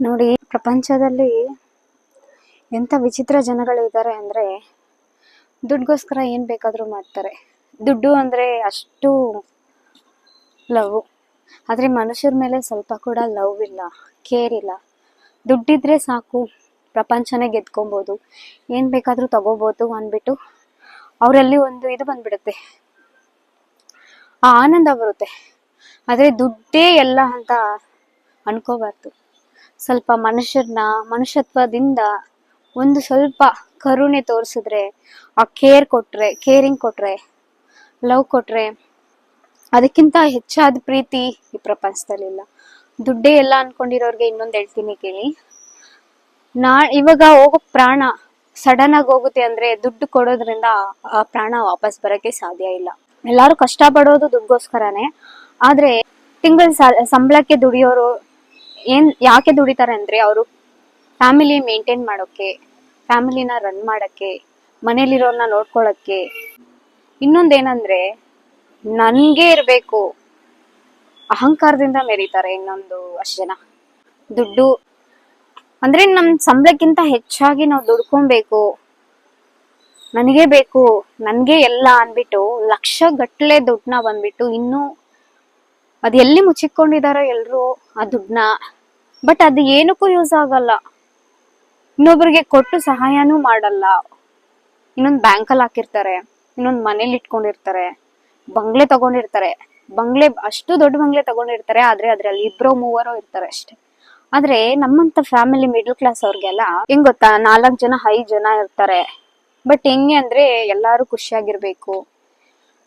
ನೋಡಿ, ಪ್ರಪಂಚದಲ್ಲಿ ಎಂಥ ವಿಚಿತ್ರ ಜನಗಳಿದ್ದಾರೆ ಅಂದರೆ ದುಡ್ಗೋಸ್ಕರ ಏನು ಬೇಕಾದರೂ ಮಾಡ್ತಾರೆ. ದುಡ್ಡು ಅಂದರೆ ಅಷ್ಟು ಲವ್, ಆದರೆ ಮನುಷ್ಯರ ಮೇಲೆ ಸ್ವಲ್ಪ ಕೂಡ ಲವ್ ಇಲ್ಲ, ಕೇರ್ ಇಲ್ಲ. ದುಡ್ಡಿದ್ರೆ ಸಾಕು, ಪ್ರಪಂಚನೇ ಗೆದ್ಕೊಬೋದು, ಏನು ಬೇಕಾದರೂ ತಗೋಬೋದು ಅಂದ್ಬಿಟ್ಟು ಅವರಲ್ಲಿ ಒಂದು ಇದು ಬಂದ್ಬಿಡುತ್ತೆ, ಆ ಆನಂದ ಬರುತ್ತೆ. ಆದರೆ ದುಡ್ಡೇ ಎಲ್ಲ ಅಂತ ಅನ್ಕೋಬಾರ್ದು. ಸ್ವಲ್ಪ ಮನುಷ್ಯತ್ವದಿಂದ ಒಂದು ಸ್ವಲ್ಪ ಕರುಣೆ ತೋರಿಸಿದ್ರೆ, ಆ ಕೇರಿಂಗ್ ಕೊಟ್ರೆ, ಲವ್ ಕೊಟ್ರೆ, ಅದಕ್ಕಿಂತ ಹೆಚ್ಚಾದ ಪ್ರೀತಿ ಈ ಪ್ರಪಂಚದಲ್ಲಿಲ್ಲ. ದುಡ್ಡೇ ಎಲ್ಲ ಅನ್ಕೊಂಡಿರೋರ್ಗೆ ಇನ್ನೊಂದು ಹೇಳ್ತೀನಿ ಕೇಳಿ. ಇವಾಗ ಹೋಗೋ ಪ್ರಾಣ ಸಡನ್ ಆಗಿ ಹೋಗುತ್ತೆ ಅಂದ್ರೆ ದುಡ್ಡು ಕೊಡೋದ್ರಿಂದ ಆ ಪ್ರಾಣ ವಾಪಸ್ ಬರಕ್ಕೆ ಸಾಧ್ಯ ಇಲ್ಲ. ಎಲ್ಲಾರು ಕಷ್ಟ ಪಡೋದು ದುಡ್ಗೋಸ್ಕರನೇ. ಆದ್ರೆ ತಿಂಗಳ ಸಂಬಳಕ್ಕೆ ದುಡಿಯೋರು ಯಾಕೆ ದುಡಿತಾರೆ ಅಂದ್ರೆ ಅವರು ಫ್ಯಾಮಿಲಿ ಮೇಂಟೈನ್ ಮಾಡೋಕೆ, ಫ್ಯಾಮಿಲಿನ ರನ್ ಮಾಡಕ್ಕೆ, ಮನೇಲಿರೋರ್ನ ನೋಡ್ಕೊಳಕ್ಕೆ. ಇನ್ನೊಂದೇನಂದ್ರೆ ನನ್ಗೆ ಇರ್ಬೇಕು ಅಹಂಕಾರದಿಂದ ಮೆರೀತಾರೆ ಇನ್ನೊಂದು ಅಷ್ಟು ಜನ. ದುಡ್ಡು ಅಂದ್ರೆ ನಮ್ ಸಂಬಳಕ್ಕಿಂತ ಹೆಚ್ಚಾಗಿ ನಾವು ದುಡ್ಕೊಬೇಕು, ನನಗೆ ಬೇಕು, ನನ್ಗೆ ಎಲ್ಲ ಅನ್ಬಿಟ್ಟು ಲಕ್ಷ ಗಟ್ಲೆ ದುಡ್ಡನ್ನ ಬಂದ್ಬಿಟ್ಟು ಇನ್ನು ಅದ್ ಎಲ್ಲಿ ಮುಚ್ಚಿಕೊಂಡಿದಾರೋ ಎಲ್ರು ಆ ದುಡ್ಡನ್ನ. ಬಟ್ ಅದು ಏನಕ್ಕೂ ಯೂಸ್ ಆಗಲ್ಲ, ಇನ್ನೊಬ್ರಿಗೆ ಕೊಟ್ಟು ಸಹಾಯನೂ ಮಾಡಲ್ಲ. ಇನ್ನೊಂದ್ ಬ್ಯಾಂಕಲ್ಲಿ ಹಾಕಿರ್ತಾರೆ, ಇನ್ನೊಂದ್ ಮನೇಲಿ ಇಟ್ಕೊಂಡಿರ್ತಾರೆ, ಬಂಗ್ಲೆ ತಗೊಂಡಿರ್ತಾರೆ, ಅಷ್ಟು ದೊಡ್ಡ ಬಂಗ್ಲೆ ತಗೊಂಡಿರ್ತಾರೆ. ಆದ್ರೆ ಅದ್ರಲ್ಲಿ 2-3 ಇರ್ತಾರೆ ಅಷ್ಟೇ. ಆದ್ರೆ ನಮ್ಮಂತ ಫ್ಯಾಮಿಲಿ ಮಿಡಲ್ ಕ್ಲಾಸ್ ಅವ್ರಿಗೆಲ್ಲ ಹೆಂಗ್ ಗೊತ್ತಾ, 4 ಜನ 5 ಜನ ಇರ್ತಾರೆ. ಬಟ್ ಹೆಂಗೆ ಅಂದ್ರೆ ಎಲ್ಲಾರು ಖುಷಿಯಾಗಿರ್ಬೇಕು,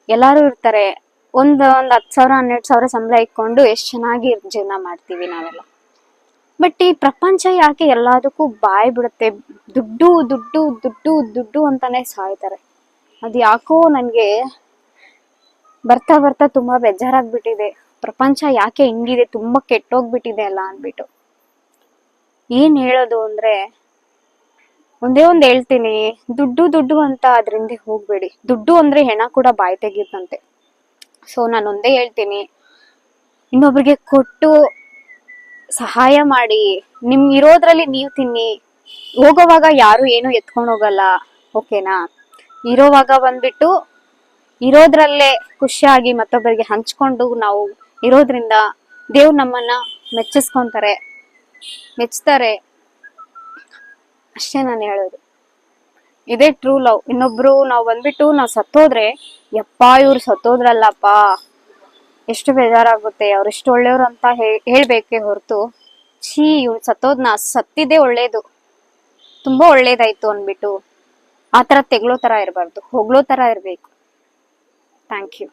ಎಲ್ಲಾರು ಇರ್ತಾರೆ. ಒಂದ್ 10,000 12,000 ಸಂಬಳ ಇಟ್ಕೊಂಡು ಎಷ್ಟ್ ಚೆನ್ನಾಗಿ ಜೀವನ ಮಾಡ್ತೀವಿ ನಾವೆಲ್ಲ. ಬಟ್ ಈ ಪ್ರಪಂಚ ಯಾಕೆ ಎಲ್ಲದಕ್ಕೂ ಬಾಯ್ ಬಿಡುತ್ತೆ, ದುಡ್ಡು ದುಡ್ಡು ದುಡ್ಡು ದುಡ್ಡು ಅಂತಾನೆ ಸಾಯ್ತಾರೆ. ಅದ್ ಯಾಕೋ ನನ್ಗೆ ಬರ್ತಾ ಬರ್ತಾ ತುಂಬಾ ಬೇಜಾರಾಗ್ಬಿಟ್ಟಿದೆ. ಪ್ರಪಂಚ ಯಾಕೆ ಹಿಂಗಿದೆ, ತುಂಬಾ ಕೆಟ್ಟೋಗ್ಬಿಟ್ಟಿದೆ ಅಲ್ಲ ಅನ್ಬಿಟ್ಟು. ಏನ್ ಹೇಳೋದು ಅಂದ್ರೆ ಒಂದೇ ಒಂದ್ ಹೇಳ್ತೀನಿ, ದುಡ್ಡು ದುಡ್ಡು ಅಂತ ಅದ್ರಿಂದ ಹೋಗ್ಬೇಡಿ. ದುಡ್ಡು ಅಂದ್ರೆ ಹೆಣ ಕೂಡ ಬಾಯಿ ತೆಗಿಯುತ್ತಂತೆ. ಸೊ ನಾನು ಒಂದೇ ಹೇಳ್ತೀನಿ, ಇನ್ನೊಬ್ರಿಗೆ ಕೊಟ್ಟು ಸಹಾಯ ಮಾಡಿ, ನಿಮ್ ಇರೋದ್ರಲ್ಲಿ ನೀವ್ ತಿನ್ನಿ. ಹೋಗೋವಾಗ ಯಾರು ಏನು ಎತ್ಕೊಂಡು ಹೋಗಲ್ಲ, ಓಕೆನಾ? ಇರೋವಾಗ ಬಂದ್ಬಿಟ್ಟು ಇರೋದ್ರಲ್ಲೇ ಖುಷಿಯಾಗಿ ಮತ್ತೊಬ್ಬರಿಗೆ ಹಂಚ್ಕೊಂಡು ನಾವು ಇರೋದ್ರಿಂದ ದೇವ್ರು ನಮ್ಮನ್ನ ಮೆಚ್ತಾರೆ ಅಷ್ಟೇ ನಾನು ಹೇಳೋದು. ಇದೇ ಟ್ರೂ ಲವ್. ಇನ್ನೊಬ್ರು ನಾವ್ ಬಂದ್ಬಿಟ್ಟು ನಾವ್ ಸತ್ತೋದ್ರೆ, ಯಪ್ಪಾ ಇವ್ರು ಸತ್ತೋದ್ರಲ್ಲಪ್ಪ ಎಷ್ಟು ಬೇಜಾರಾಗುತ್ತೆ, ಅವ್ರು ಎಷ್ಟು ಒಳ್ಳೆಯವ್ರು ಅಂತ ಹೇಳ್ಬೇಕೆ ಹೊರತು ಇವ್ರು ಸತ್ತಿದ್ದೇ ಒಳ್ಳೇದು, ತುಂಬಾ ಒಳ್ಳೇದಾಯ್ತು ಅನ್ಬಿಟ್ಟು ಆತರ ತೆಗ್ಳೋ ತರ ಇರಬಾರ್ದು, ಹೊಗಳೋ ತರ ಇರ್ಬೇಕು. Thank you.